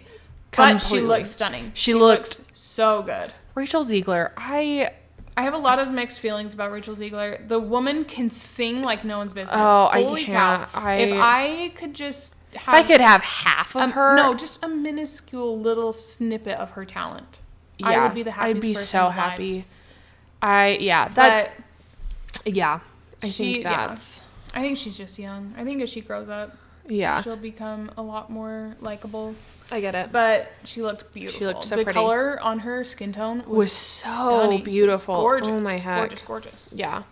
A: But she looks stunning.
B: She looks
A: so good.
B: Rachel Ziegler. I
A: have a lot of mixed feelings about Rachel Ziegler. The woman can sing like no one's business.
B: Oh,
A: Holy
B: I can't.
A: cow. If I could just have...
B: If I could have half of her...
A: No, just a minuscule little snippet of her talent.
B: Yeah,
A: I would be the happiest person
B: I'd be so
A: alive.
B: happy.
A: I think she's just young. I think as she grows up, she'll become a lot more likable.
B: I get it.
A: But she looked beautiful.
B: She looked so
A: the
B: pretty.
A: color on her skin tone
B: was so
A: stunning.
B: beautiful.
A: It was gorgeous.
B: Oh my heck.
A: Gorgeous.
B: Yeah.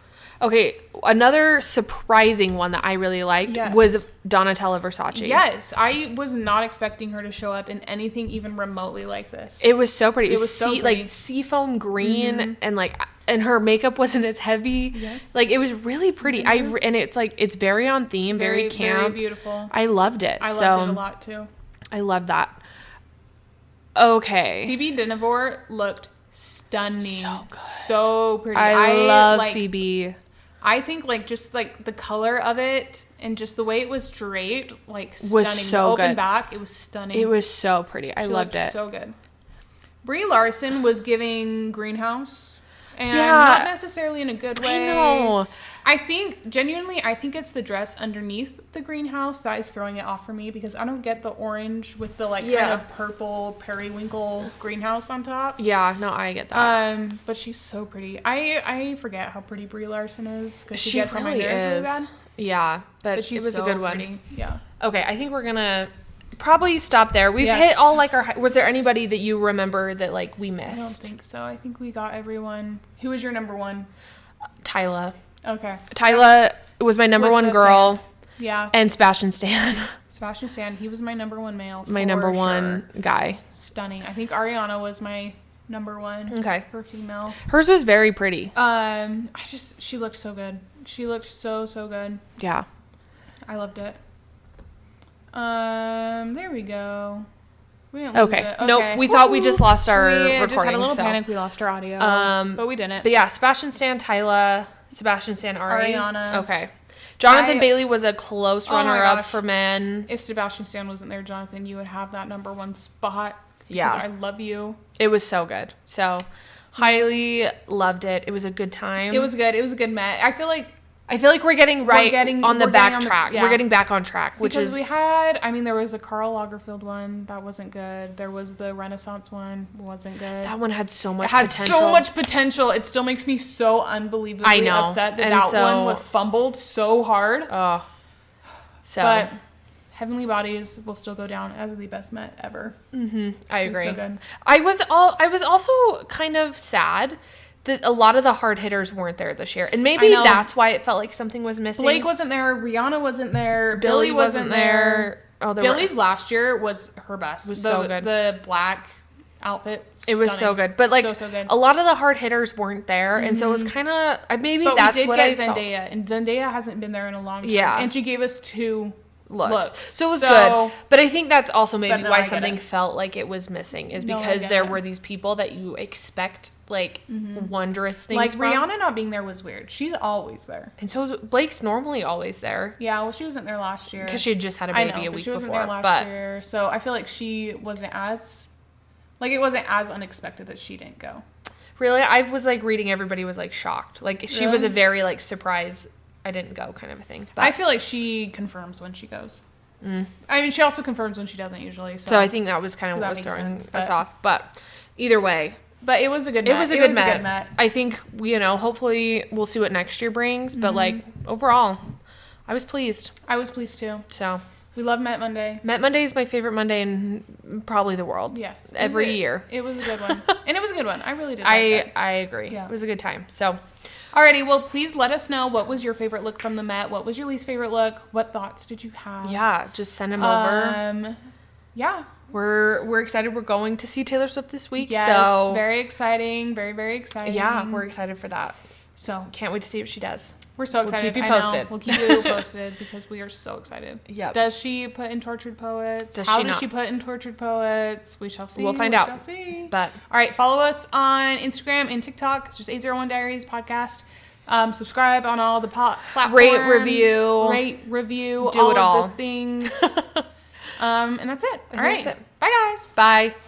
B: Okay, another surprising one that I really liked was Donatella Versace.
A: Yes, I was not expecting her to show up in anything even remotely like this.
B: It was so pretty. It was
A: so pretty.
B: seafoam green and her makeup wasn't as heavy.
A: Yes.
B: It was really pretty.
A: Yes.
B: And it's very on theme, very camp.
A: Very beautiful.
B: I loved it.
A: I loved it a lot too.
B: I love that. Okay.
A: Phoebe Dynevor looked stunning.
B: So good.
A: So pretty.
B: I love Phoebe.
A: I think like just like the color of it and just the way it was draped, like stunning.
B: Was so
A: the open
B: good.
A: back, it was stunning.
B: It was so pretty. I loved it.
A: So good. Brie Larson was giving Greenhouse, and
B: Yeah.
A: not necessarily in a good way.
B: I know.
A: I think genuinely, I think it's the dress underneath the Greenhouse that is throwing it off for me, because I don't get the orange with the like kind of purple periwinkle greenhouse on top.
B: Yeah, no, I get that.
A: But she's so pretty. I forget how pretty Brie Larson is, because she gets
B: really
A: on my nerves really
B: is.
A: bad.
B: Yeah, but
A: She's
B: it was
A: so
B: a good one.
A: pretty. Yeah.
B: Okay, I think we're gonna probably stop there. We've
A: Yes.
B: hit all like our. Was there anybody that you remember that like we
A: I don't
B: missed?
A: think so. I think we got everyone. Who was your number one?
B: Tyla.
A: Okay.
B: Tyla was my number
A: With
B: one
A: the
B: girl,
A: sand. Yeah.
B: and Sebastian Stan,
A: Sebastian Stan, he was my number one male.
B: my
A: for
B: number
A: sure.
B: one guy.
A: Stunning. I think Ariana was my number one.
B: Okay.
A: For female.
B: Hers was very pretty.
A: She looked so good. She looked so good.
B: Yeah.
A: I loved it. There we go. We didn't lose
B: Okay.
A: it.
B: Nope. We thought we just lost our
A: we
B: recording.
A: just had a little
B: so.
A: panic. We lost our audio. But we didn't.
B: But yeah, Sebastian Stan, Tyla, Sebastian Stan,
A: Ariana.
B: Okay. Jonathan Bailey was a close
A: Oh my
B: runner-up
A: gosh.
B: for men.
A: If Sebastian Stan wasn't there, Jonathan, you would have that number one spot.
B: Yeah.
A: I love you.
B: It was so good. So, highly loved it. It was a good time.
A: It was good. It was a good Met. I feel like
B: we're getting right on the back track.
A: yeah.
B: We're getting back on track, which
A: because
B: is...
A: we had, there was a Karl Lagerfeld one that wasn't good. There was the Renaissance one, wasn't good.
B: That one had so much
A: It had
B: potential.
A: so much potential. It still makes me so unbelievably upset that
B: And
A: that
B: so-
A: one was fumbled so hard.
B: Oh. So,
A: But Heavenly Bodies will still go down as the best Met ever.
B: I
A: It was
B: agree.
A: so good.
B: I was also kind of sad that a lot of the hard hitters weren't there this year. And maybe
A: know.
B: that's why it felt like something was missing.
A: Blake wasn't there. Rihanna wasn't there.
B: Billy
A: wasn't there.
B: Oh, there
A: Billy's last year was her best.
B: Was so good.
A: The black outfit.
B: It was so
A: stunning.
B: good. But like
A: so good.
B: a lot of the hard hitters weren't there. And so it was kind of, maybe
A: But
B: that's
A: we did
B: what
A: get
B: I felt.
A: Zendaya, and Zendaya hasn't been there in a long time.
B: Yeah.
A: And she gave us 2 looks.
B: So it was good. But I think that's also maybe
A: no,
B: why
A: I get
B: something
A: it.
B: felt like it was missing is
A: No, I
B: because
A: get
B: there
A: it.
B: were these people that you expect like wondrous things
A: Like
B: from.
A: Rihanna not being there was weird. She's always there.
B: And so is Blake's normally always there
A: Yeah, well, she wasn't there last year.
B: because she had just had a
A: I
B: baby
A: know,
B: a
A: but
B: week
A: she wasn't
B: before.
A: there last
B: But
A: year, so I feel like she wasn't as, like, it wasn't as unexpected that she didn't go.
B: really, I was like reading everybody was like shocked. Like she was a very like surprise I didn't go kind of a thing. But
A: I feel like she confirms when she goes. She also confirms when she doesn't usually.
B: so I think that was kind of
A: So
B: what
A: that
B: was
A: makes
B: throwing
A: sense,
B: us
A: but-
B: off. But either way,
A: But it was a good
B: it
A: Met.
B: was a good Met. I think, hopefully we'll see what next year brings. But like overall, I was pleased.
A: I was pleased too.
B: So
A: We love Met Monday.
B: Met Monday is my favorite Monday in probably the world.
A: Yes.
B: Every year.
A: It was a good one. And it was a good one. I really did like it.
B: I agree.
A: Yeah.
B: It was a good time. So
A: Alrighty, well, please let us know what was your favorite look from the Met. What was your least favorite look? What thoughts did you have?
B: yeah, just send them over.
A: Yeah.
B: We're excited. We're going to see Taylor Swift this week.
A: Yes.
B: So
A: Very exciting. Very, very exciting.
B: yeah, we're excited for that.
A: So
B: Can't wait to see what she does.
A: we're so excited.
B: keep you
A: I know.
B: posted.
A: We'll keep you posted because we are so excited.
B: Yep.
A: Does she put in Tortured Poets?
B: Does
A: How
B: she
A: does
B: not?
A: she put in Tortured Poets? We shall see.
B: We'll find
A: We
B: out.
A: shall see.
B: But
A: All right, follow us on Instagram and TikTok. It's just 801 Diaries Podcast. Subscribe on all the platforms.
B: Rate, review.
A: Do
B: Do it all.
A: of the things. And that's it. All right.
B: That's it.
A: Bye, guys.
B: bye.